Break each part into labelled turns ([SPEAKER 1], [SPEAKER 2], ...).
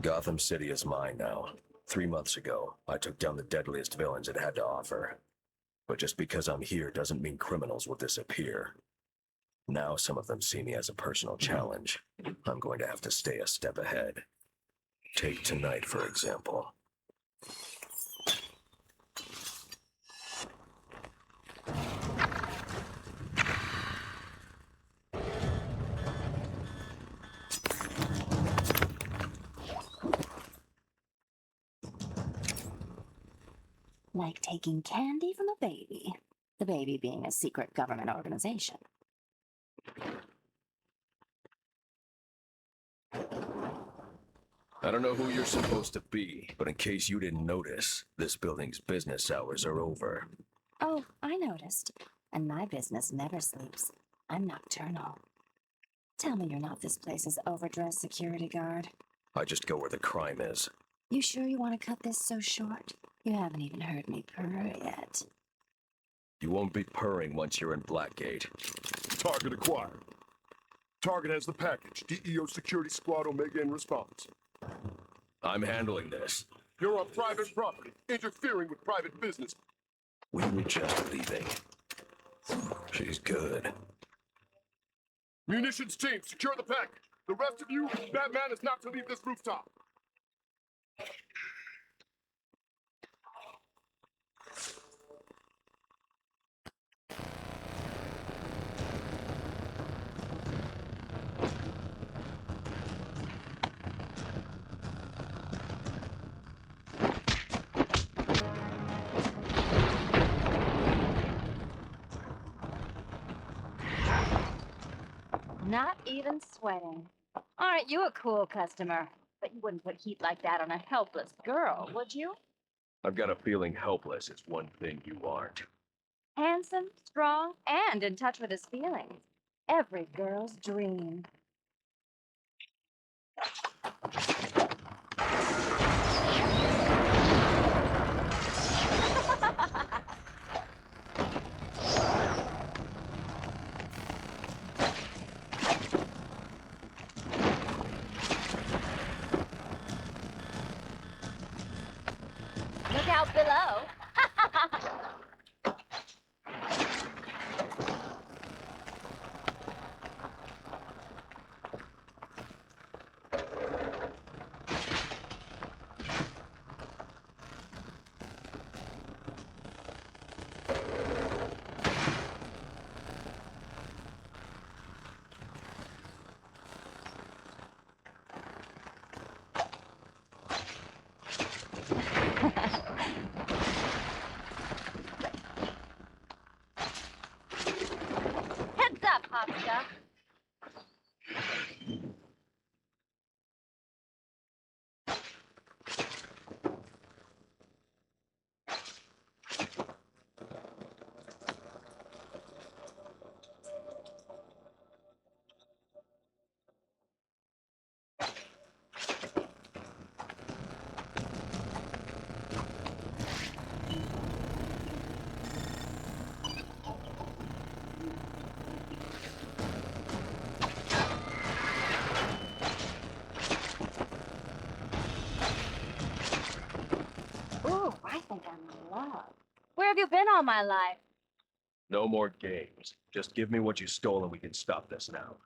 [SPEAKER 1] Gotham City is mine now. 3 months ago, I took down the deadliest villains it had to offer. But just because I'm here doesn't mean criminals will disappear. Now some of them see me as a personal challenge. I'm going to have to stay a step ahead. Take tonight, for example.
[SPEAKER 2] Like taking candy from a baby. The baby being a secret government organization.
[SPEAKER 1] I don't know who you're supposed to be, but in case you didn't notice, this building's business hours are over.
[SPEAKER 2] Oh, I noticed. And my business never sleeps. I'm nocturnal. Tell me you're not this place's overdressed security guard.
[SPEAKER 1] I just go where the crime is.
[SPEAKER 2] You sure you want to cut this so short? You haven't even heard me purr yet.
[SPEAKER 1] You won't be purring once you're in Blackgate.
[SPEAKER 3] Target acquired. Target has the package. DEO security squad Omega in response.
[SPEAKER 1] I'm handling this.
[SPEAKER 3] You're on private property, interfering with private business.
[SPEAKER 1] We were just leaving. She's good.
[SPEAKER 3] Munitions team, secure the package. The rest of you, Batman is not to leave this rooftop.
[SPEAKER 4] Not even sweating. Aren't you a cool customer? But you wouldn't put heat like that on a helpless girl, would you?
[SPEAKER 1] I've got a feeling helpless is one thing you aren't.
[SPEAKER 4] Handsome, strong, and in touch with his feelings. Every girl's dream. Look out below. Heads up, hot stuff. Ooh, I think I'm in love. Where have you been all my life?
[SPEAKER 1] No more games. Just give me what you stole and we can stop this now.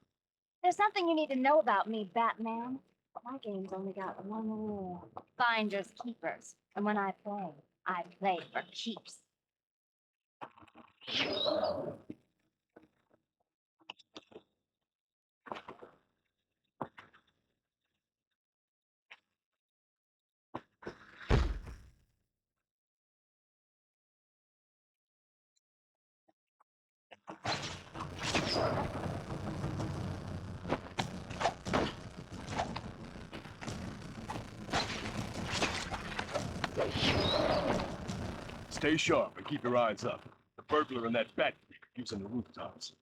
[SPEAKER 4] There's something you need to know about me, Batman. My game's only got one rule. Finders keepers. And when I play for keeps.
[SPEAKER 3] Stay sharp and keep your eyes up. The burglar and that bat using the rooftops.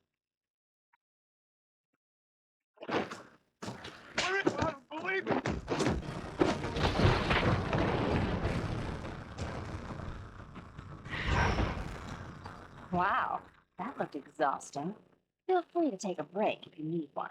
[SPEAKER 3] I don't believe it!
[SPEAKER 4] Wow, that looked exhausting. Feel free to take a break if you need one.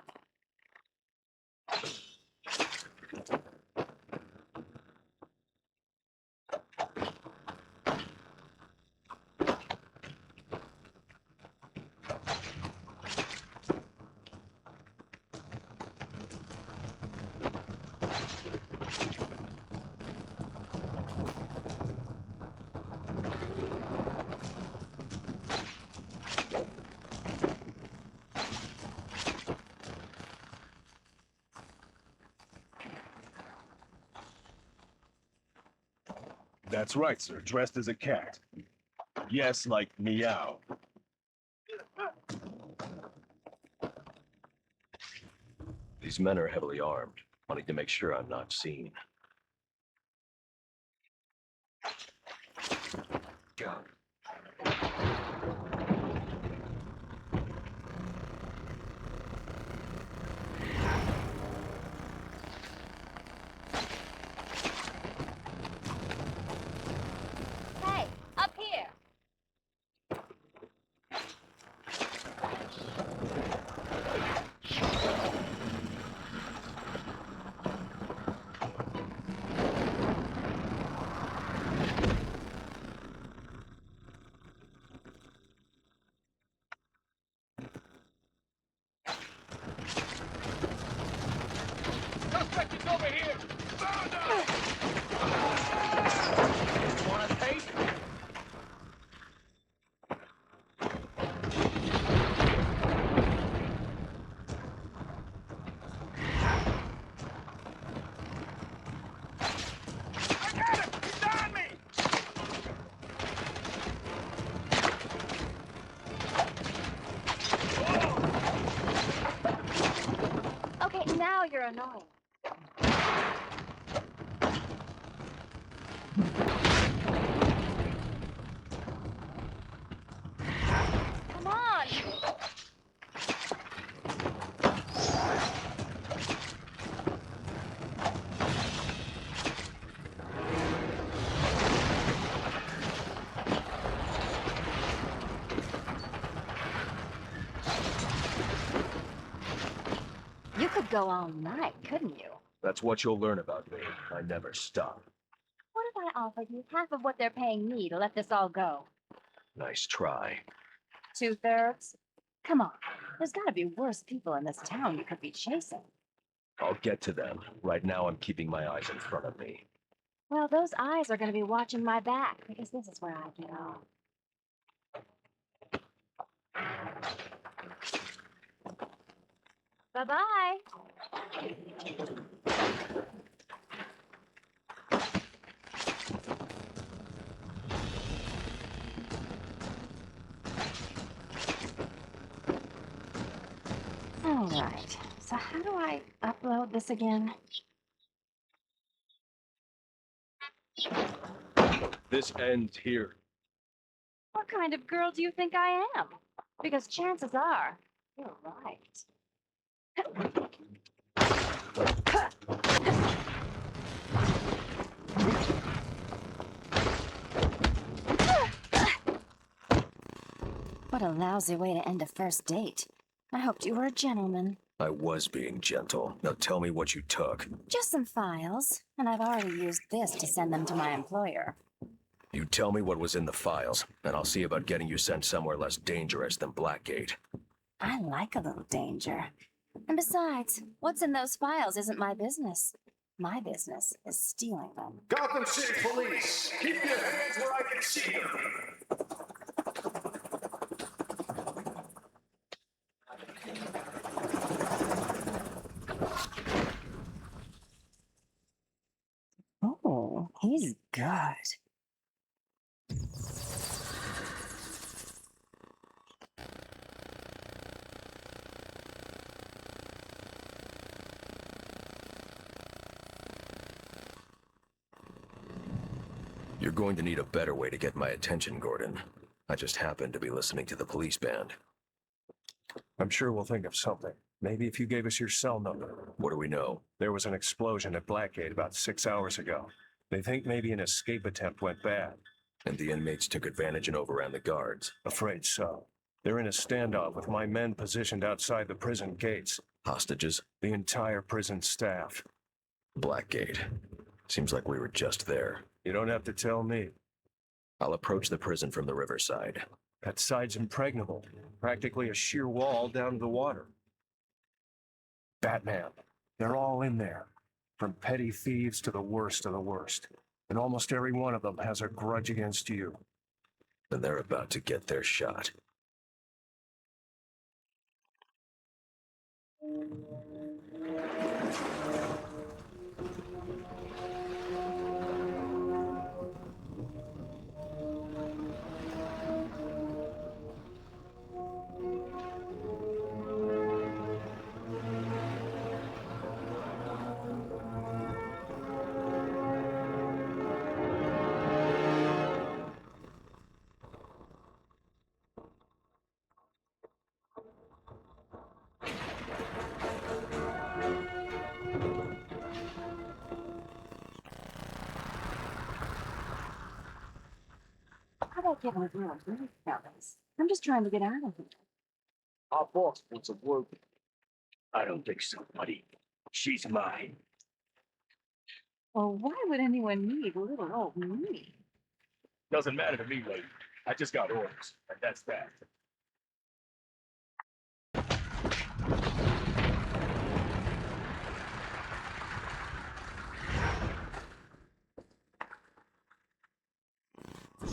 [SPEAKER 3] That's right, sir. Dressed as a cat. Yes, like meow.
[SPEAKER 1] These men are heavily armed, wanting to make sure I'm not seen. God.
[SPEAKER 4] Hey, up here.
[SPEAKER 5] Suspect is over here! Found him! Want a taste? I got him! He's on me!
[SPEAKER 4] Okay, now you're annoying. Come on! You could go all night, couldn't you?
[SPEAKER 1] That's what you'll learn about me. I never stop.
[SPEAKER 4] What if I offered you half of what they're paying me to let this all go?
[SPEAKER 1] Nice try.
[SPEAKER 4] 2/3? Come on, there's gotta be worse people in this town you could be chasing.
[SPEAKER 1] I'll get to them. Right now, I'm keeping my eyes in front of me.
[SPEAKER 4] Well, those eyes are gonna be watching my back, because this is where I get off. Bye-bye. All right, so how do I upload this again?
[SPEAKER 1] This ends here.
[SPEAKER 4] What kind of girl do you think I am? Because chances are, you're right.
[SPEAKER 2] What a lousy way to end a first date. I hoped you were a gentleman.
[SPEAKER 1] I was being gentle. Now tell me what you took.
[SPEAKER 2] Just some files, and I've already used this to send them to my employer.
[SPEAKER 1] You tell me what was in the files, and I'll see about getting you sent somewhere less dangerous than Blackgate.
[SPEAKER 2] I like a little danger. And besides, what's in those files isn't my business. My business is stealing them.
[SPEAKER 3] Gotham City Police! Keep your hands where I can see them!
[SPEAKER 2] Oh, he's good.
[SPEAKER 1] You're going to need a better way to get my attention, Gordon. I just happened to be listening to the police band.
[SPEAKER 6] I'm sure we'll think of something. Maybe if you gave us your cell number.
[SPEAKER 1] What do we know?
[SPEAKER 6] There was an explosion at Blackgate about 6 hours ago. They think maybe an escape attempt went bad.
[SPEAKER 1] And the inmates took advantage and overran the guards.
[SPEAKER 6] Afraid so. They're in a standoff with my men positioned outside the prison gates.
[SPEAKER 1] Hostages?
[SPEAKER 6] The entire prison staff.
[SPEAKER 1] Blackgate. Seems like we were just there.
[SPEAKER 6] You don't have to tell me.
[SPEAKER 1] I'll approach the prison from the riverside.
[SPEAKER 6] That side's impregnable. Practically a sheer wall down to the water. Batman. They're all in there. From petty thieves to the worst of the worst. And almost every one of them has a grudge against you.
[SPEAKER 1] And they're about to get their shot.
[SPEAKER 2] getting with real good, fellas. I'm just trying to get out of here.
[SPEAKER 5] Our boss wants a word.
[SPEAKER 6] I don't think so, buddy. She's mine.
[SPEAKER 2] Well, why would anyone need little old me?
[SPEAKER 5] Doesn't matter to me, lady. I just got orders, and that's that.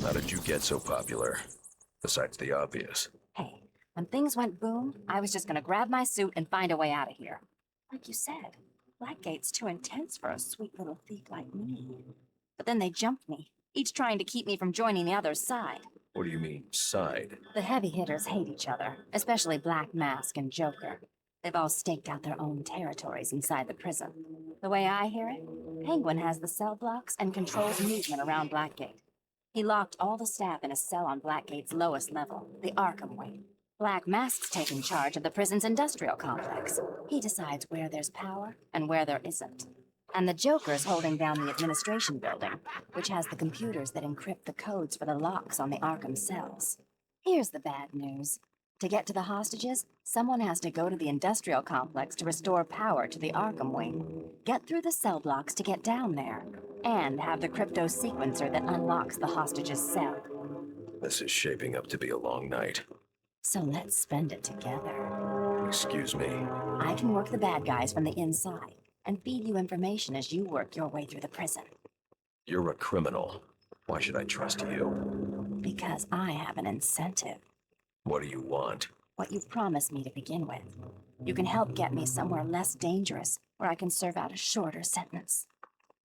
[SPEAKER 1] How did you get so popular? Besides the obvious.
[SPEAKER 2] Hey, when things went boom, I was just gonna grab my suit and find a way out of here. Like you said, Blackgate's too intense for a sweet little thief like me. But then they jumped me, each trying to keep me from joining the other's side.
[SPEAKER 1] What do you mean, side?
[SPEAKER 2] The heavy hitters hate each other, especially Black Mask and Joker. They've all staked out their own territories inside the prison. The way I hear it, Penguin has the cell blocks and controls movement around Blackgate. He locked all the staff in a cell on Blackgate's lowest level, the Arkham wing. Black Mask's taking charge of the prison's industrial complex. He decides where there's power and where there isn't. And the Joker's holding down the administration building, which has the computers that encrypt the codes for the locks on the Arkham cells. Here's the bad news. To get to the hostages, someone has to go to the industrial complex to restore power to the Arkham wing, get through the cell blocks to get down there, and have the crypto sequencer that unlocks the hostage's cell.
[SPEAKER 1] This is shaping up to be a long night.
[SPEAKER 2] So let's spend it together.
[SPEAKER 1] Excuse me.
[SPEAKER 2] I can work the bad guys from the inside and feed you information as you work your way through the prison.
[SPEAKER 1] You're a criminal. Why should I trust you?
[SPEAKER 2] Because I have an incentive.
[SPEAKER 1] What do you want?
[SPEAKER 2] What you've promised me to begin with. You can help get me somewhere less dangerous, where I can serve out a shorter sentence.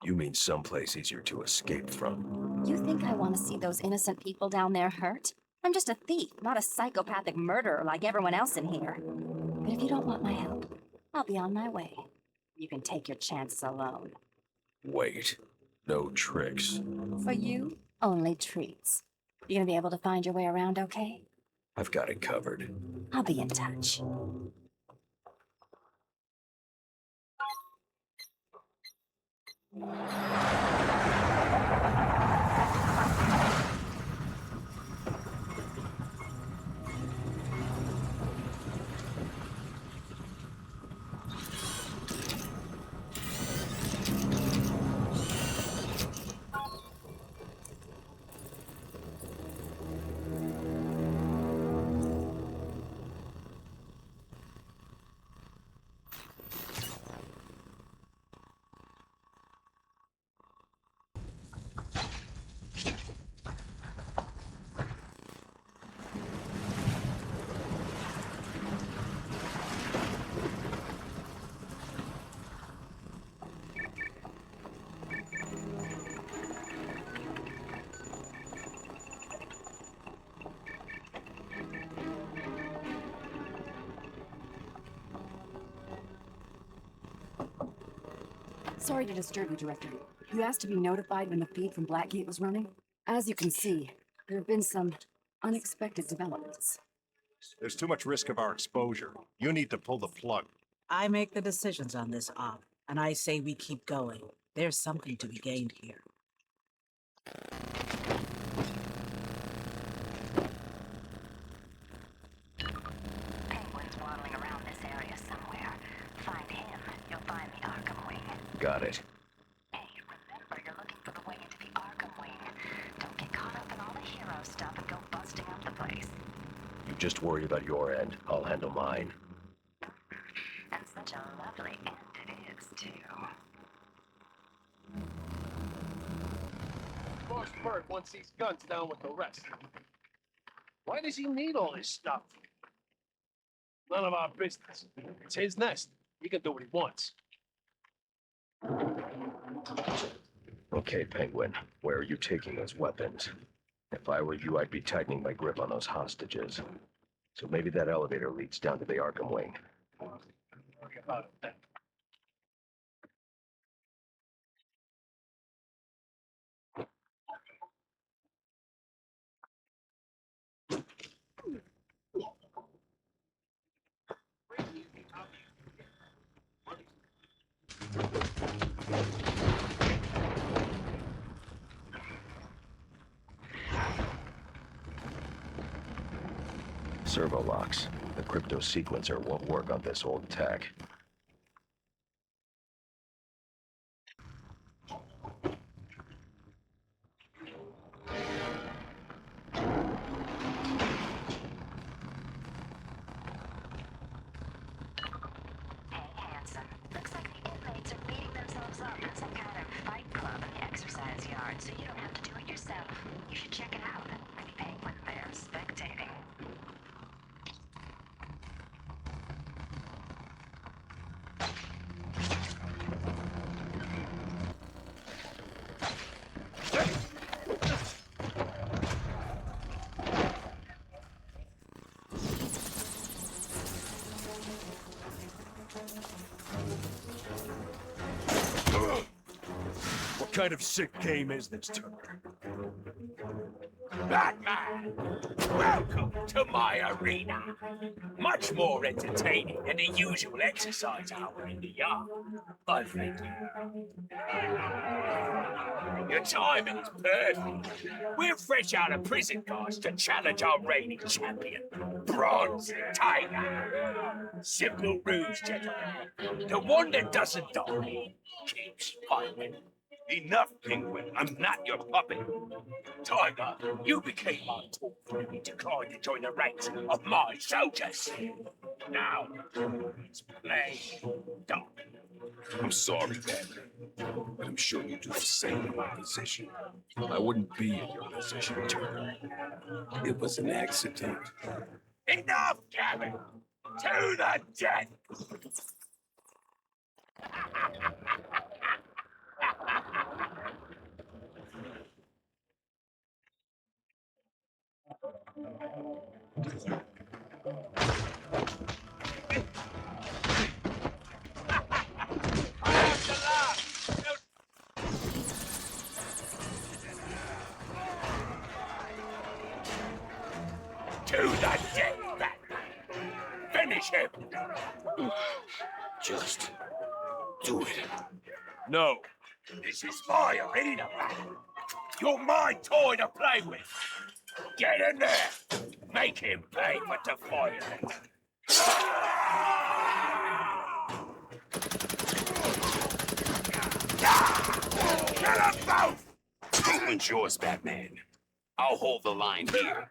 [SPEAKER 1] You mean someplace easier to escape from?
[SPEAKER 2] You think I want to see those innocent people down there hurt? I'm just a thief, not a psychopathic murderer like everyone else in here. But if you don't want my help, I'll be on my way. You can take your chances alone.
[SPEAKER 1] Wait. No tricks.
[SPEAKER 2] For you, only treats. You gonna be able to find your way around okay?
[SPEAKER 1] I've got it covered.
[SPEAKER 2] I'll be in touch. Sorry to disturb you, Director. You asked to be notified when the feed from Blackgate was running. As you can see, there have been some unexpected developments.
[SPEAKER 7] There's too much risk of our exposure. You need to pull the plug.
[SPEAKER 8] I make the decisions on this op, and I say we keep going. There's something to be gained here.
[SPEAKER 2] Penguin's waddling around this area somewhere. Find him, you'll find the Arkham wing.
[SPEAKER 1] Got it.
[SPEAKER 2] Hey, remember, you're looking for the way into the Arkham wing. Don't get caught up in all the hero stuff and go busting up the place.
[SPEAKER 1] You just worry about your end. I'll handle mine.
[SPEAKER 2] And such a lovely end it is, too.
[SPEAKER 5] Boss Bird wants these guns down with the rest. Why does he need all this stuff? None of our business. It's his nest. He can do what he wants.
[SPEAKER 1] Okay, Penguin. Where are you taking those weapons? If I were you, I'd be tightening my grip on those hostages. So maybe that elevator leads down to the Arkham wing.
[SPEAKER 5] Worry about it then.
[SPEAKER 1] Servo locks. The crypto sequencer won't work on this old tech.
[SPEAKER 2] Hey, handsome. Looks like the inmates are beating themselves up in some kind of fight club in the exercise yard, so you don't have to do it yourself. You should check it out. Maybe Penguin there spectating.
[SPEAKER 6] What kind of sick game is this, Turner?
[SPEAKER 9] Batman, welcome to my arena. Much more entertaining than the usual exercise hour in the yard, I think. Your timing is perfect. We're fresh out of prison, guys, to challenge our reigning champion, Bronze Tiger. Simple rules, gentlemen. The one that doesn't die keeps fighting. Enough, Penguin. I'm not your puppet. Tiger, you became my tool when you declined to join the ranks of my soldiers. Now, it's plain done.
[SPEAKER 3] I'm sorry, Batman, but I'm sure you do the same in my position. I wouldn't be in your position, Turner. It was an accident.
[SPEAKER 9] Enough, Gavin! To the death! To the death, Batman! Finish him!
[SPEAKER 3] Just do it.
[SPEAKER 9] No. This is my arena, Batman. You're my toy to play with. Get in there. Make him pay for defying me. Kill them both!
[SPEAKER 3] Penguin's yours, Batman. I'll hold the line here.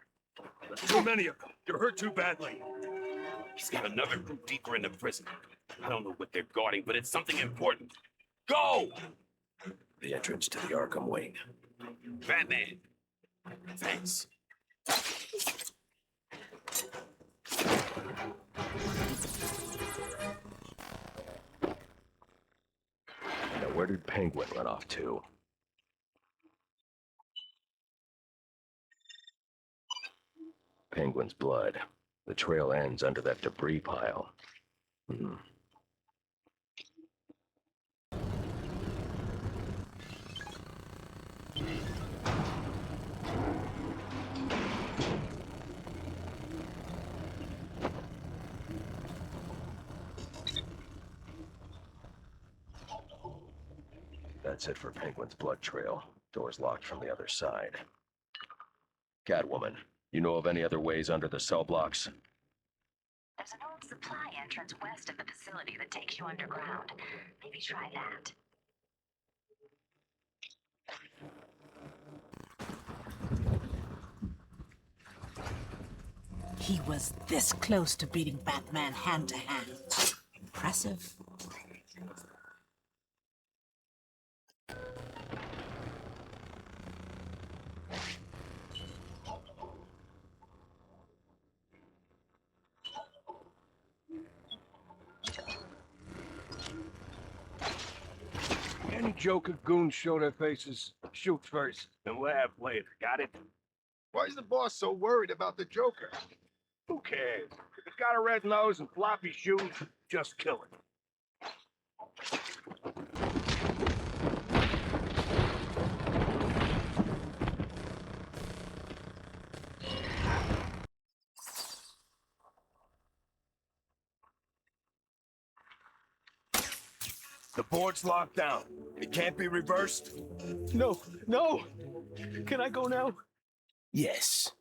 [SPEAKER 6] Too many of them. You're hurt too badly.
[SPEAKER 3] He's got another group deeper in the prison. I don't know what they're guarding, but it's something important. Go!
[SPEAKER 1] The entrance to the Arkham wing.
[SPEAKER 3] Batman. Thanks.
[SPEAKER 1] Now, where did Penguin run off to? Penguin's blood. The trail ends under that debris pile. That's it for Penguin's blood trail. Door's locked from the other side. Catwoman, you know of any other ways under the cell blocks?
[SPEAKER 2] There's an old supply entrance west of the facility that takes you underground. Maybe try that.
[SPEAKER 8] He was this close to beating Batman hand to hand. Impressive.
[SPEAKER 5] Any Joker goons show their faces, shoot first and laugh later. Got it?
[SPEAKER 3] Why is the boss so worried about the Joker?
[SPEAKER 5] Who cares? If it's got a red nose and floppy shoes, just kill it.
[SPEAKER 9] The board's locked down. It can't be reversed.
[SPEAKER 5] No, no! Can I go now?
[SPEAKER 9] Yes.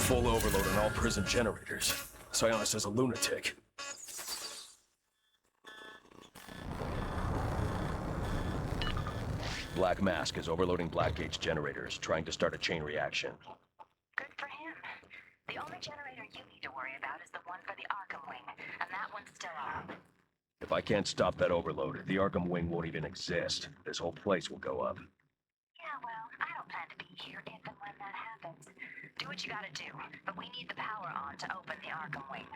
[SPEAKER 1] Full overload on all prison generators. Sionis is a lunatic. Black Mask is overloading Blackgate's generators, trying to start a chain reaction.
[SPEAKER 2] Good for him. The only generator you need to worry about is the one for the Arkham wing, and that one's still on.
[SPEAKER 1] If I can't stop that overload, the Arkham wing won't even exist. This whole place will go up.
[SPEAKER 2] Yeah, well, I don't plan to be here if and when that happens. Do what you gotta do, but we need the power on to open the Arkham wing.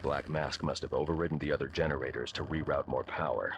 [SPEAKER 1] Black Mask must have overridden the other generators to reroute more power.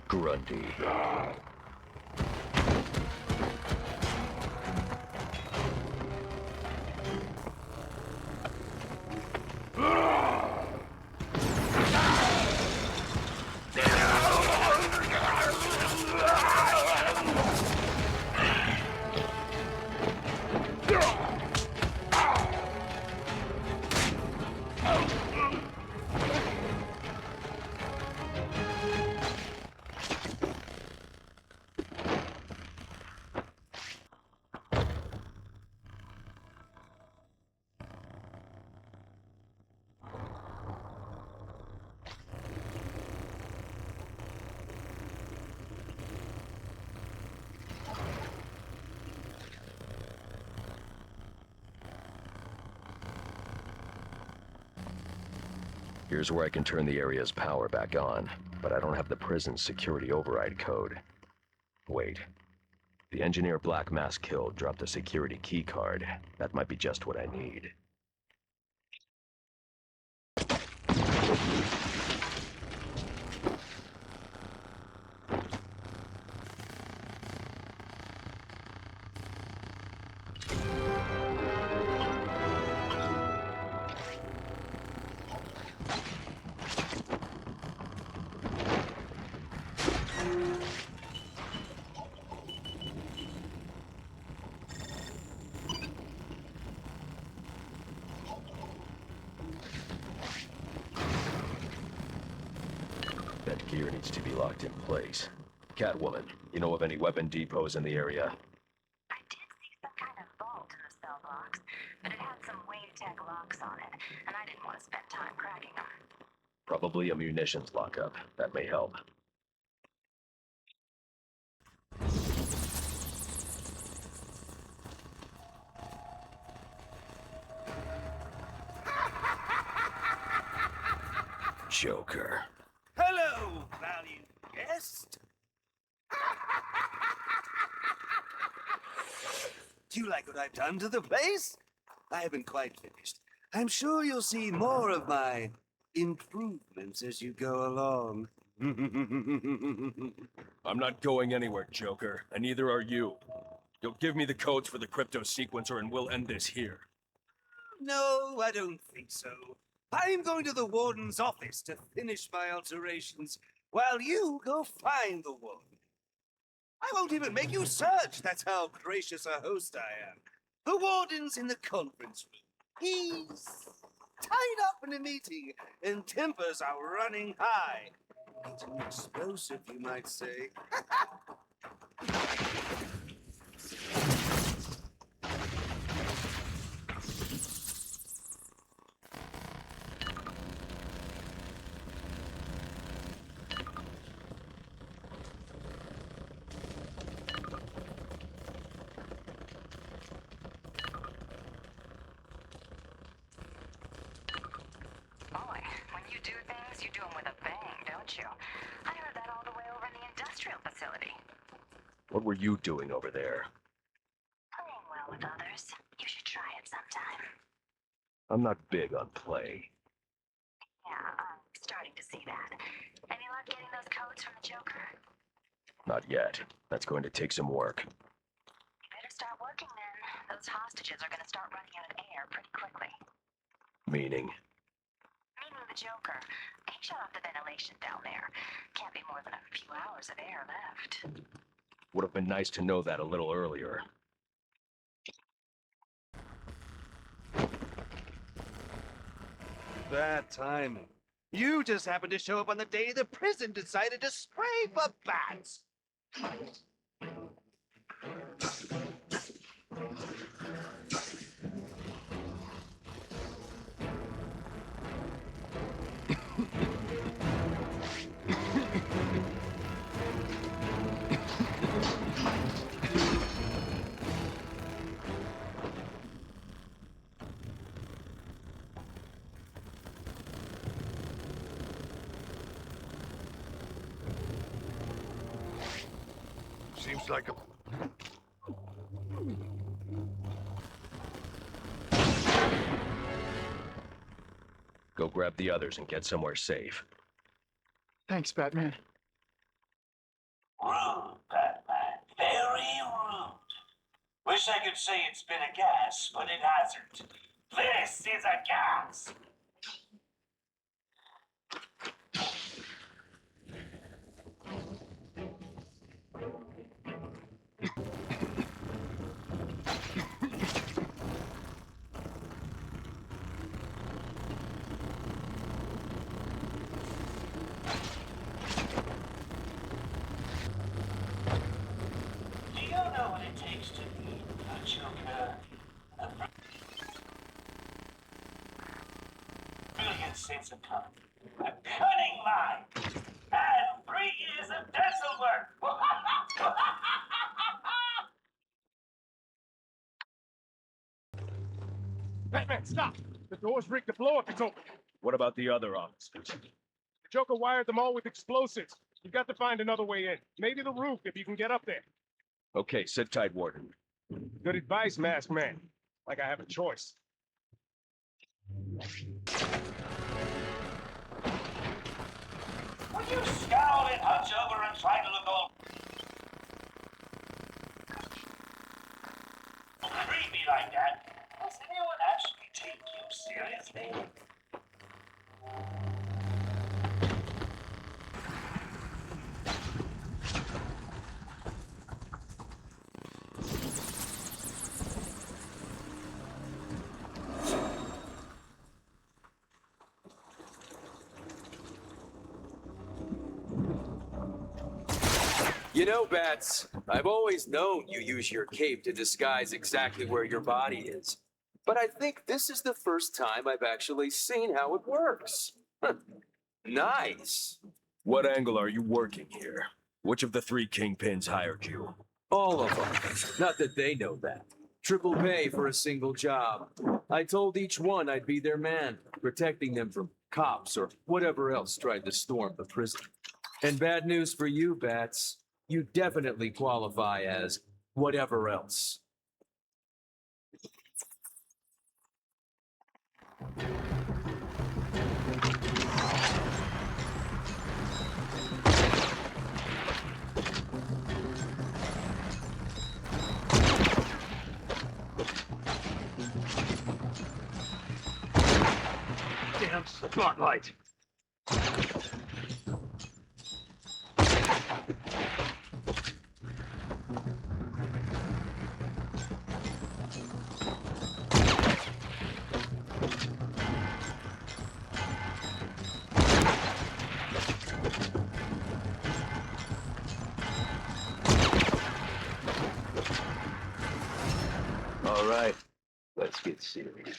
[SPEAKER 1] Grundy. Here's where I can turn the area's power back on, but I don't have the prison's security override code. Wait. The engineer Black Mask killed dropped a security key card. That might be just what I need. That gear needs to be locked in place. Catwoman, you know of any weapon depots in the area?
[SPEAKER 2] I did see some kind of vault in the cell blocks, but it had some Wave Tech locks on it, and I didn't want to spend time cracking them.
[SPEAKER 1] Probably a munitions lockup. That may help. Joker.
[SPEAKER 9] Hello, valued guest. Do you like what I've done to the place? I haven't quite finished. I'm sure you'll see more of my improvements as you go along.
[SPEAKER 1] I'm not going anywhere, Joker, and neither are you. You'll give me the codes for the crypto sequencer and we'll end this here.
[SPEAKER 9] No, I don't think so. I'm going to the warden's office to finish my alterations while you go find the warden. I won't even make you search, that's how gracious a host I am. The warden's in the conference room. He's tied up in a meeting and tempers are running high.
[SPEAKER 10] It's an explosive, you might say.
[SPEAKER 11] Boy, when you do things, you do them with a bang, don't you? I heard that all the way over in the industrial facility.
[SPEAKER 1] What were you doing over there?
[SPEAKER 11] Playing well with others. You should try it sometime.
[SPEAKER 1] I'm not big on play.
[SPEAKER 11] Yeah, I'm starting to see that. Any luck getting those codes from the Joker?
[SPEAKER 1] Not yet. That's going to take some work.
[SPEAKER 11] You better start working then. Those hostages are gonna start running out of air pretty quickly.
[SPEAKER 1] Meaning?
[SPEAKER 11] Meaning the Joker. He shut off the ventilation down there. Can't be more than a few hours of air left.
[SPEAKER 1] Would have been nice to know that a little earlier.
[SPEAKER 10] Bad timing. You just happened to show up on the day the prison decided to spray for bats.
[SPEAKER 3] Seems like a...
[SPEAKER 1] Go grab the others and get somewhere safe.
[SPEAKER 5] Thanks, Batman.
[SPEAKER 9] Rude, Batman. Very rude. Wish I could say it's been a gas, but it hasn't. This is a gas. Do you know what it takes to be a Joker? A brilliant sense of color, a cunning mind, and 3 years of dental work.
[SPEAKER 5] Batman, stop! The door's rigged to blow if it's open.
[SPEAKER 1] What about the other officers?
[SPEAKER 5] The Joker wired them all with explosives. You've got to find another way in. Maybe the roof if you can get up there.
[SPEAKER 1] Okay, sit tight, Warden.
[SPEAKER 5] Good advice, Masked Man. Like I have a choice.
[SPEAKER 9] Would you scowl and hunch over and try to look all creepy like that? Does anyone actually take you seriously?
[SPEAKER 12] You know, Bats, I've always known you use your cape to disguise exactly where your body is. But I think this is the first time I've actually seen how it works. Nice.
[SPEAKER 1] What angle are you working here? Which of the 3 kingpins hired you?
[SPEAKER 12] All of them. Not that they know that. Triple pay for a single job. I told each one I'd be their man, protecting them from cops or whatever else tried to storm the prison. And bad news for you, Bats. You definitely qualify as whatever else.
[SPEAKER 9] Damn spotlight.
[SPEAKER 3] All right, let's get serious.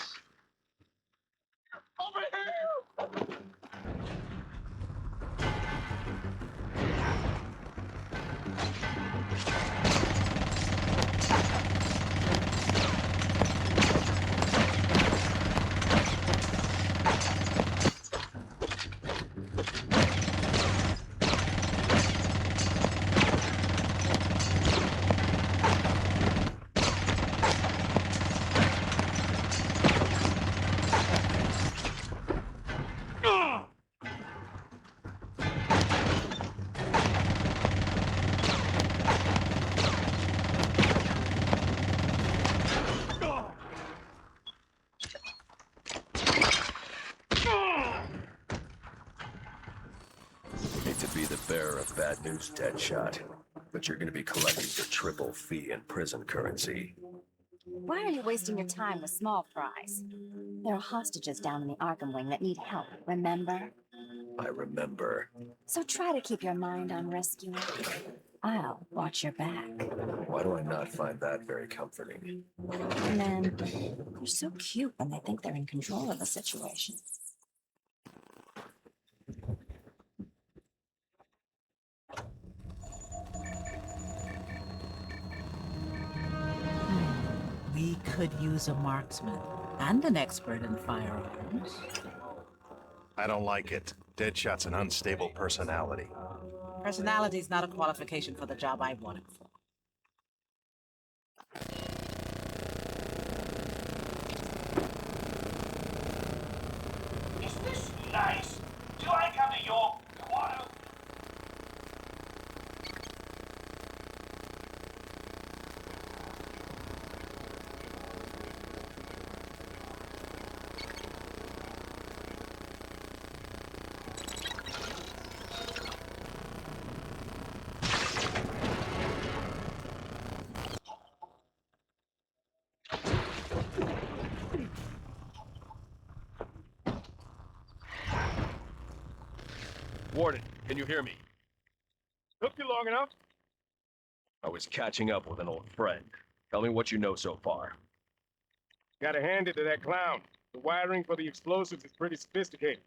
[SPEAKER 1] Hate to be the bearer of bad news, Deadshot, but you're gonna be collecting the triple fee in prison currency.
[SPEAKER 2] Why are you wasting your time with small fries? There are hostages down in the Arkham wing that need help, remember?
[SPEAKER 1] I remember.
[SPEAKER 2] So try to keep your mind on rescuing. I'll watch your back.
[SPEAKER 1] Why do I not find that very comforting?
[SPEAKER 2] Men, they're so cute when they think they're in control of the situation.
[SPEAKER 8] We could use a marksman and an expert in firearms.
[SPEAKER 7] I don't like it. Deadshot's an unstable personality.
[SPEAKER 8] Personality's not a qualification for the job I want him for.
[SPEAKER 9] Is this nice? Do I come to your quarter?
[SPEAKER 5] Warden, can you hear me? Took you long enough?
[SPEAKER 1] I was catching up with an old friend. Tell me what you know so far.
[SPEAKER 13] Gotta hand it to that clown. The wiring for the explosives is pretty sophisticated.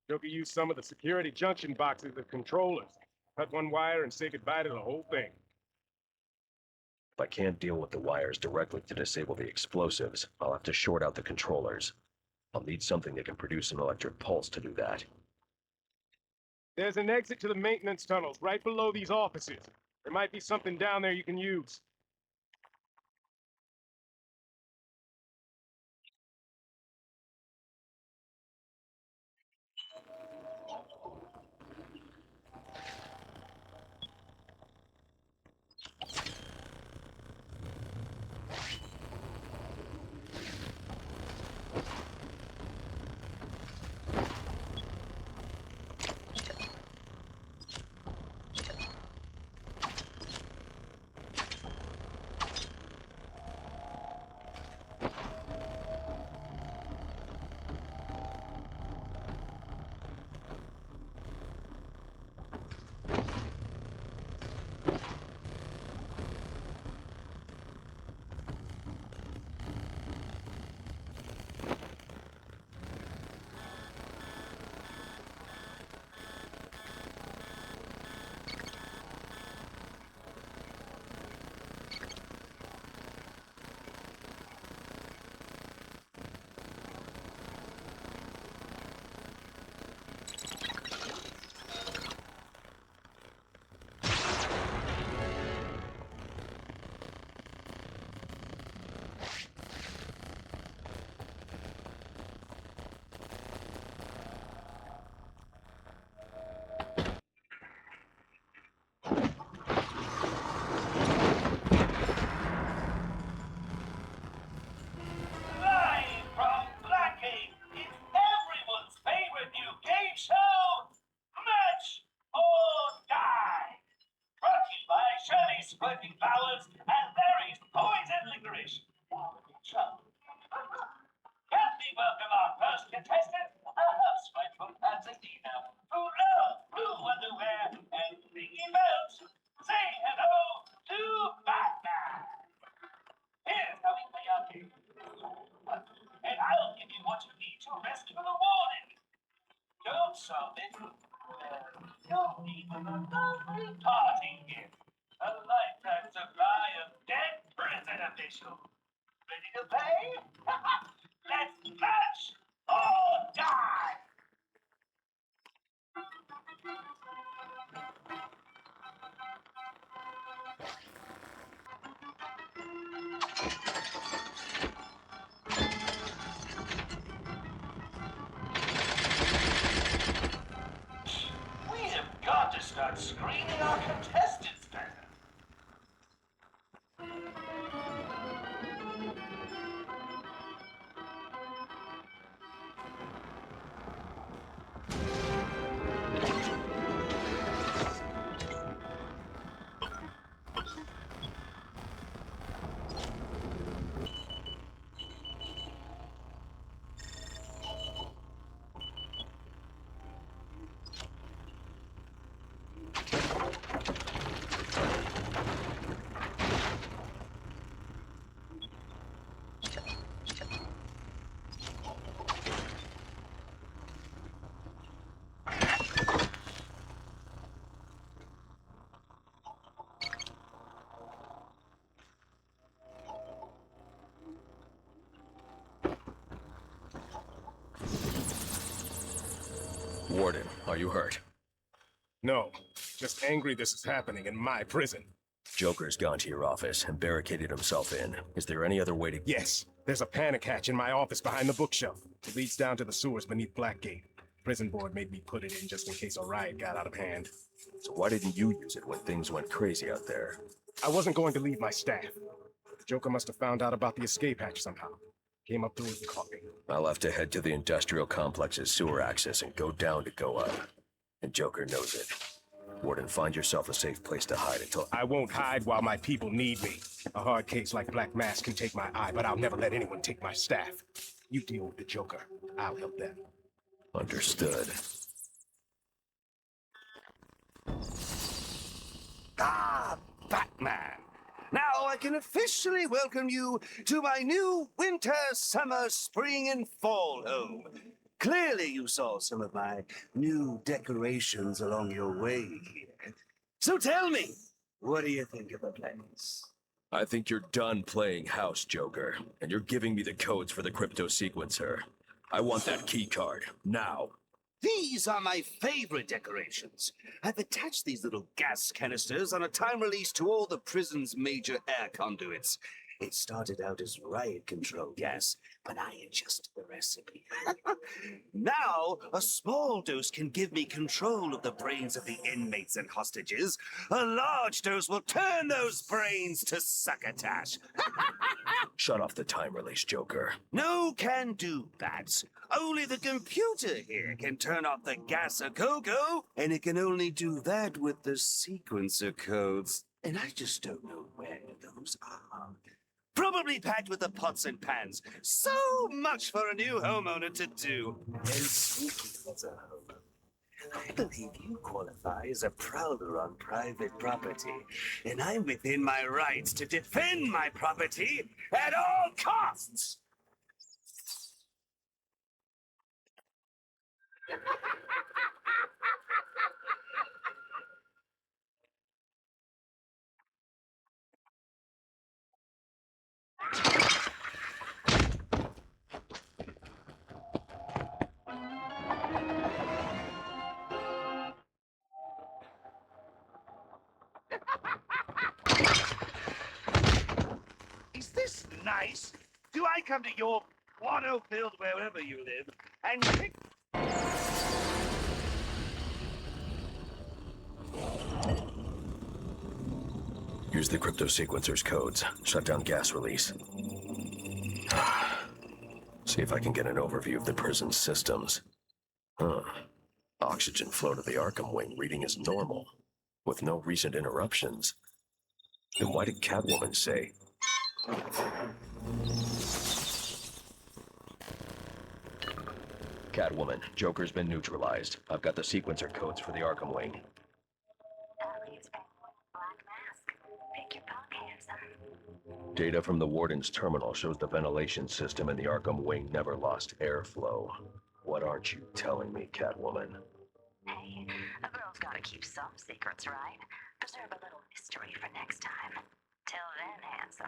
[SPEAKER 13] Joker used some of the security junction boxes as controllers. Cut one wire and say goodbye to the whole thing.
[SPEAKER 1] If I can't deal with the wires directly to disable the explosives, I'll have to short out the controllers. I'll need something that can produce an electric pulse to do that.
[SPEAKER 13] There's an exit to the maintenance tunnels right below these offices. There might be something down there you can use.
[SPEAKER 9] Live from Blackgate, it's everyone's favorite new game show, Match or Die. Brought to you by Shirley's Squirting Flowers and Larry's Poison Licorice. Can we welcome our first contestant, a housewife from Pasadena, who loves blue underwear and dingy belts. Say hello to Batman. Here's how we play our game. You're even a lovely party gift. A lifetime supply of dead prison officials. Ready to pay? Let's match or die! We have got to start screening our contestants better.
[SPEAKER 1] Warden, are you hurt?
[SPEAKER 13] No, just angry this is happening in my prison.
[SPEAKER 1] Joker's gone to your office and barricaded himself in. Is there any other way to...
[SPEAKER 13] Yes, there's a panic hatch in my office behind the bookshelf. It leads down to the sewers beneath Blackgate. Prison board made me put it in just in case a riot got out of hand.
[SPEAKER 1] So why didn't you use it when things went crazy out there?
[SPEAKER 13] I wasn't going to leave my staff. The Joker must have found out about the escape hatch somehow. Came up through it and caught me.
[SPEAKER 1] I'll have to head to the industrial complex's sewer access and go down to go up. And Joker knows it. Warden, find yourself a safe place to hide until...
[SPEAKER 13] I won't hide while my people need me. A hard case like Black Mask can take my eye, but I'll never let anyone take my staff. You deal with the Joker. I'll help them.
[SPEAKER 1] Understood.
[SPEAKER 10] Ah, Batman! Now I can officially welcome you to my new winter, summer, spring, and fall home. Clearly you saw some of my new decorations along your way here. So tell me, what do you think of the place?
[SPEAKER 1] I think you're done playing house, Joker, and you're giving me the codes for the crypto sequencer. I want that key card, now.
[SPEAKER 10] These are my favorite decorations. I've attached these little gas canisters on a time release to all the prison's major air conduits. It started out as riot control gas, but I adjusted the recipe. Now, a small dose can give me control of the brains of the inmates and hostages. A large dose will turn those brains to succotash.
[SPEAKER 1] Shut off the time release, Joker.
[SPEAKER 10] No can do, Bats. Only the computer here can turn off the gas a-go-go, and it can only do that with the sequencer codes. And I just don't know where those are. Probably packed with the pots and pans. So much for a new homeowner to do. And speaking as a homeowner, I believe you qualify as a prowler on private property. And I'm within my rights to defend my property at all costs. Is this nice? Do I come to your guano-filled wherever you live and pick...
[SPEAKER 1] Use the crypto sequencer's codes. Shut down gas release. See if I can get an overview of the prison's systems. Oxygen flow to the Arkham wing reading is normal, with no recent interruptions. Then why did Catwoman say... Catwoman, Joker's been neutralized. I've got the sequencer codes for the Arkham wing. Data from the Warden's terminal shows the ventilation system in the Arkham wing never lost airflow. What aren't you telling me, Catwoman?
[SPEAKER 11] Hey, criminals gotta keep some secrets, right? Preserve a little mystery for next time. Till then, handsome.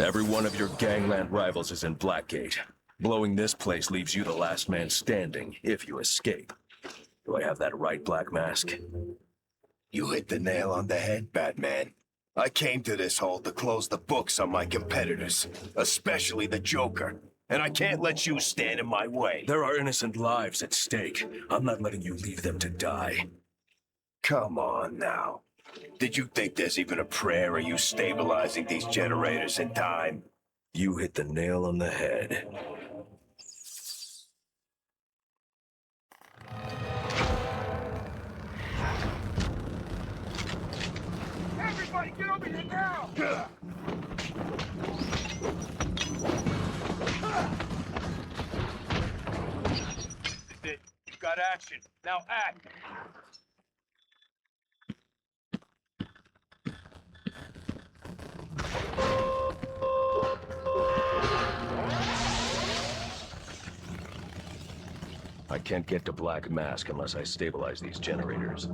[SPEAKER 1] Every one of your gangland rivals is in Blackgate. Blowing this place leaves you the last man standing, if you escape. Do I have that right, Black Mask?
[SPEAKER 14] You hit the nail on the head, Batman. I came to this hole to close the books on my competitors, especially the Joker. And I can't let you stand in my way.
[SPEAKER 1] There are innocent lives at stake. I'm not letting you leave them to die.
[SPEAKER 14] Come on now. Did you think there's even a prayer or you stabilizing these generators in time?
[SPEAKER 1] You hit the nail on the head.
[SPEAKER 9] Everybody get over here now! You've got action. Now act.
[SPEAKER 1] I can't get to Black Mask unless I stabilize these generators.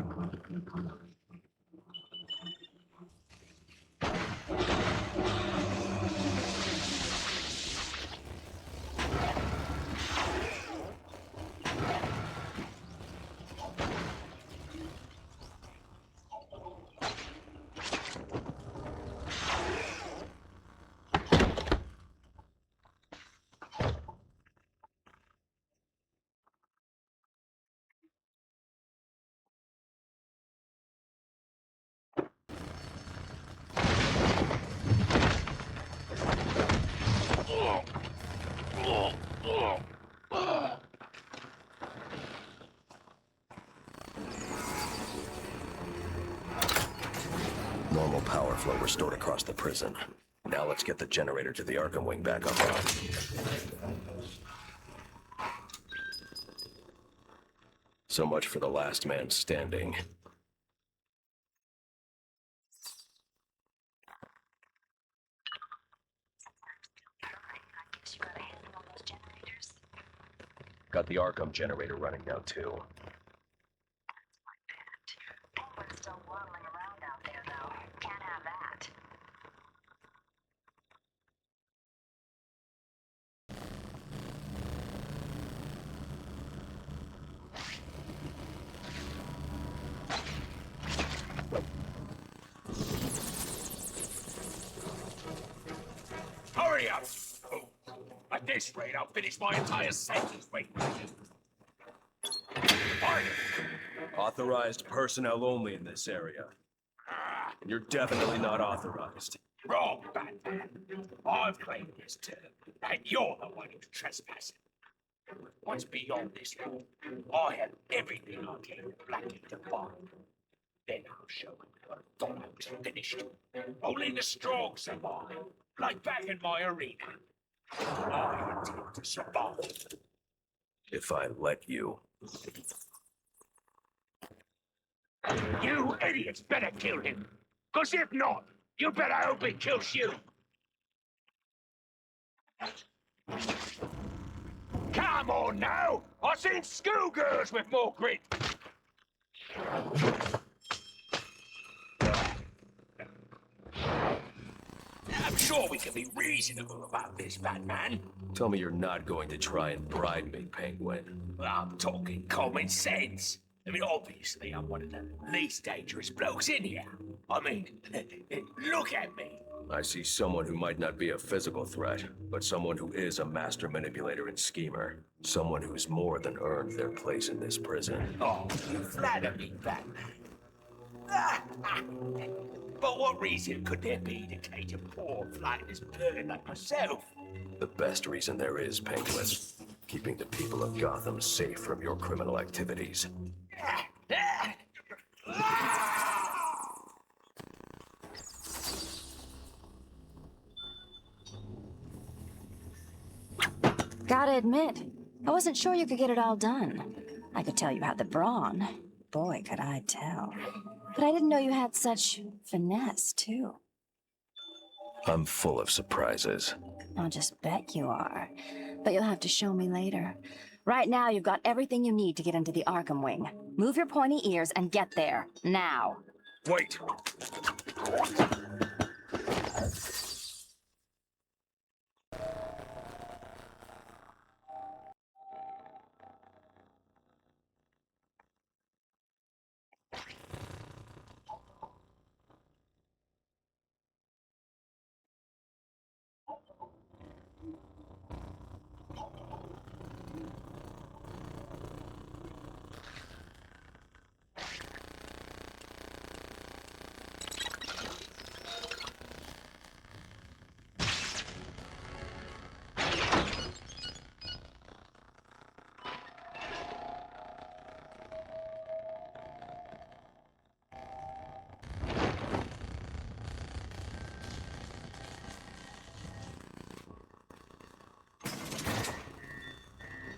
[SPEAKER 1] Normal power flow restored across the prison. Now let's get the generator to the Arkham wing back online. So much for the last man standing. Got the Arkham generator running now too.
[SPEAKER 11] Penguin's still waddling around out there, though. Can't have that.
[SPEAKER 9] Hurry up! At this rate, I'll finish my entire sentence waiting for you. Fine.
[SPEAKER 1] Authorized personnel only in this area. You're definitely not authorized.
[SPEAKER 9] Wrong, Batman. I've claimed this turn, and you're the one who's trespassing. Once beyond this wall, I have everything I can to Blackgate to find. Then I'll show them I thought I was finished. Only the strong survive, like back in my arena. I intend to survive.
[SPEAKER 1] If I let you.
[SPEAKER 9] You idiots better kill him. Because if not, you better hope he kills you. Come on now! I've seen schoolgirls with more grit! I'm sure we can be reasonable about this, Batman.
[SPEAKER 1] Tell me you're not going to try and bribe me, Penguin.
[SPEAKER 9] I'm talking common sense. I mean, obviously, I'm one of the least dangerous blokes in here. I mean, look at me.
[SPEAKER 1] I see someone who might not be a physical threat, but someone who is a master manipulator and schemer. Someone who's more than earned their place in this prison.
[SPEAKER 9] Oh, you flatter me, Batman. But what reason could there be to cage a poor, flightless bird like myself?
[SPEAKER 1] The best reason there is, Penguin. Keeping the people of Gotham safe from your criminal activities.
[SPEAKER 2] Gotta admit, I wasn't sure you could get it all done. I could tell you had the brawn. Boy, could I tell. But I didn't know you had such finesse, too.
[SPEAKER 1] I'm full of surprises.
[SPEAKER 2] I'll just bet you are. But you'll have to show me later. Right now, you've got everything you need to get into the Arkham wing. Move your pointy ears and get there, now.
[SPEAKER 1] Wait!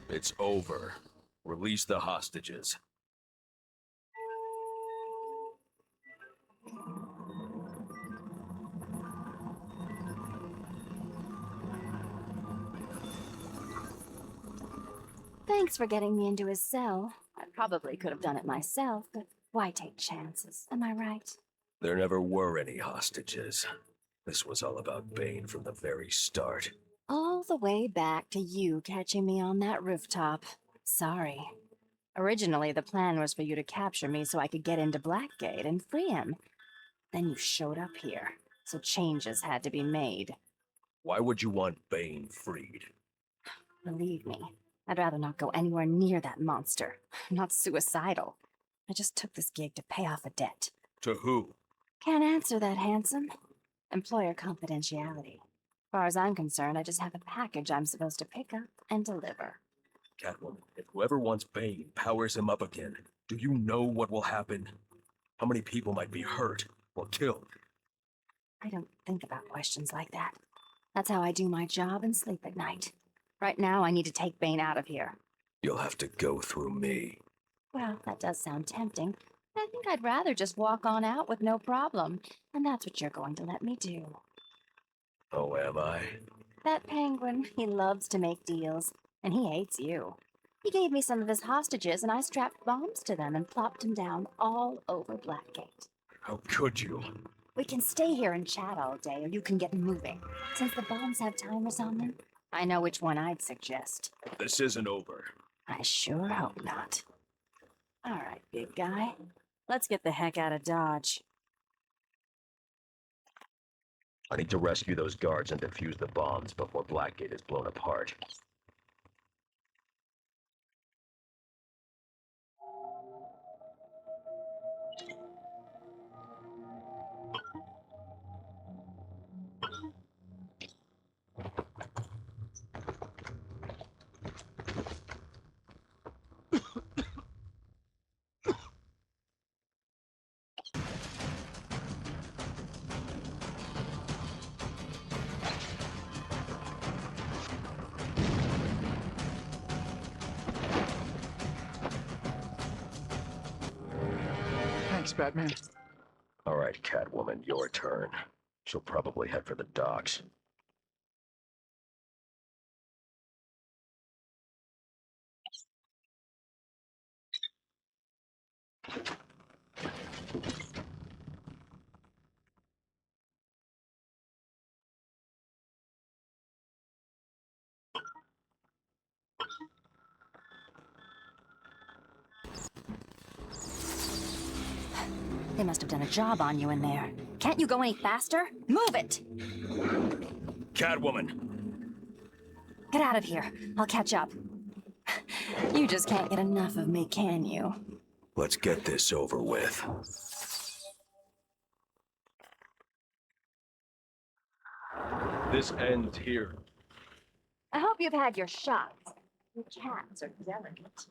[SPEAKER 1] It's over. Release the hostages.
[SPEAKER 2] Thanks for getting me into his cell. I probably could have done it myself, but why take chances? Am I right?
[SPEAKER 1] There never were any hostages. This was all about Bane from the very start.
[SPEAKER 2] All the way back to you catching me on that rooftop. Sorry. Originally, the plan was for you to capture me so I could get into Blackgate and free him. Then you showed up here, so changes had to be made.
[SPEAKER 1] Why would you want Bane freed?
[SPEAKER 2] Believe me, I'd rather not go anywhere near that monster. I'm not suicidal. I just took this gig to pay off a debt.
[SPEAKER 1] To who?
[SPEAKER 2] Can't answer that, handsome. Employer confidentiality. As far as I'm concerned, I just have a package I'm supposed to pick up and deliver.
[SPEAKER 1] Catwoman, if whoever wants Bane powers him up again, do you know what will happen? How many people might be hurt or killed?
[SPEAKER 2] I don't think about questions like that. That's how I do my job and sleep at night. Right now, I need to take Bane out of here.
[SPEAKER 1] You'll have to go through me.
[SPEAKER 2] Well, that does sound tempting. I think I'd rather just walk on out with no problem. And that's what you're going to let me do.
[SPEAKER 1] Oh, am I?
[SPEAKER 2] That Penguin, he loves to make deals. And he hates you. He gave me some of his hostages, and I strapped bombs to them and plopped them down all over Blackgate.
[SPEAKER 1] How could you?
[SPEAKER 2] We can stay here and chat all day, or you can get moving. Since the bombs have timers on them, I know which one I'd suggest.
[SPEAKER 1] This isn't over.
[SPEAKER 2] I sure hope not. All right, big guy. Let's get the heck out of Dodge.
[SPEAKER 1] I need to rescue those guards and defuse the bombs before Blackgate is blown apart.
[SPEAKER 15] Thanks, Batman.
[SPEAKER 1] All right, Catwoman, your turn. She'll probably head for the docks.
[SPEAKER 2] They must have done a job on you in there. Can't you go any faster? Move it!
[SPEAKER 1] Catwoman!
[SPEAKER 2] Get out of here. I'll catch up. You just can't get enough of me, can you?
[SPEAKER 1] Let's get this over with.
[SPEAKER 5] This ends here.
[SPEAKER 4] I hope you've had your shots. Your cats are delicate.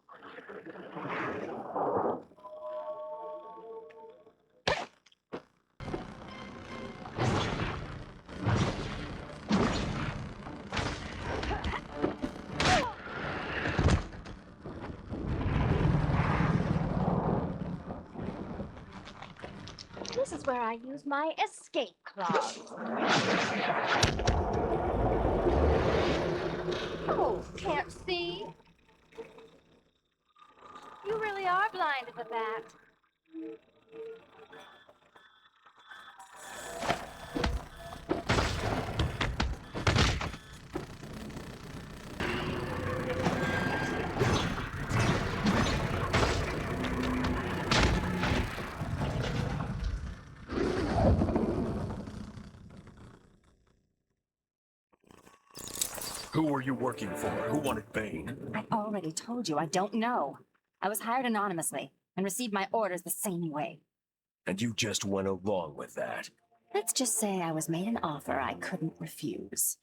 [SPEAKER 4] This is where I use my escape clause. Oh, can't see? You really are blind as a bat.
[SPEAKER 1] Who were you working for? Who wanted Bane?
[SPEAKER 2] I already told you I don't know. I was hired anonymously and received my orders the same way.
[SPEAKER 1] And you just went along with that.
[SPEAKER 2] Let's just say I was made an offer I couldn't refuse.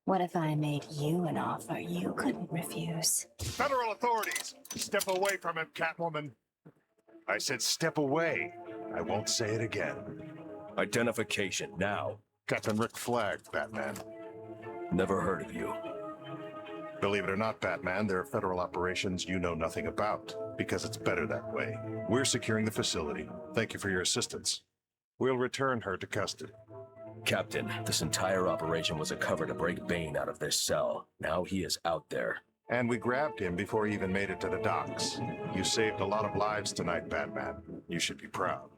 [SPEAKER 2] What if I made you an offer you couldn't refuse?
[SPEAKER 7] Federal authorities, step away from him, Catwoman. I said step away. I won't say it again.
[SPEAKER 1] Identification, now.
[SPEAKER 7] Captain Rick Flag, Batman.
[SPEAKER 1] Never heard of you.
[SPEAKER 7] Believe it or not, Batman, there are federal operations you know nothing about, because it's better that way. We're securing the facility. Thank you for your assistance. We'll return her to custody.
[SPEAKER 1] Captain, this entire operation was a cover to break Bane out of this cell. Now he is out there.
[SPEAKER 7] And we grabbed him before he even made it to the docks. You saved a lot of lives tonight, Batman. You should be proud.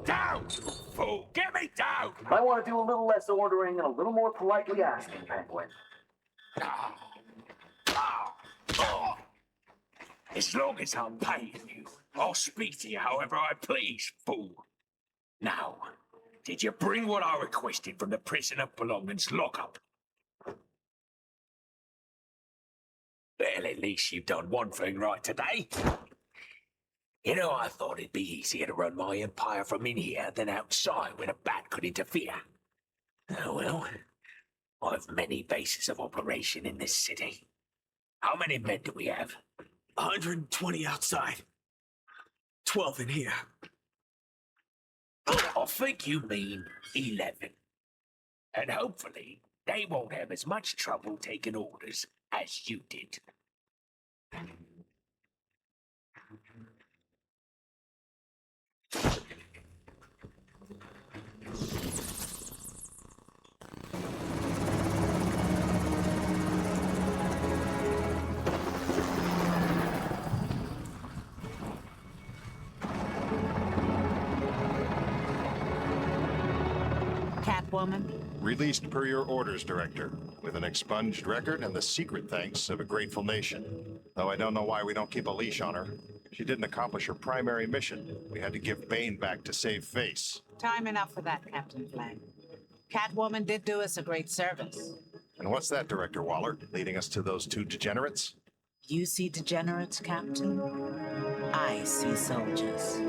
[SPEAKER 9] Down, you fool! Get me down!
[SPEAKER 15] I want to do a little less ordering and a little more politely asking, Penguin.
[SPEAKER 9] As long as I'm paying you, I'll speak to you however I please, fool. Now, did you bring what I requested from the prisoner belongings lockup? Well, at least you've done one thing right today. You know, I thought it'd be easier to run my empire from in here than outside when a bat could interfere. Oh well, I've many bases of operation in this city. How many men do we have?
[SPEAKER 10] 120 outside. 12 in here.
[SPEAKER 9] I think you mean 11. And hopefully, they won't have as much trouble taking orders as you did.
[SPEAKER 8] Catwoman?
[SPEAKER 7] Released per your orders, Director, with an expunged record and the secret thanks of a grateful nation. Though I don't know why we don't keep a leash on her. She didn't accomplish her primary mission. We had to give Bane back to save face.
[SPEAKER 8] Time enough for that, Captain Flag. Catwoman did do us a great service.
[SPEAKER 7] And what's that, Director Waller? Leading us to those two degenerates?
[SPEAKER 8] You see degenerates, Captain? I see soldiers.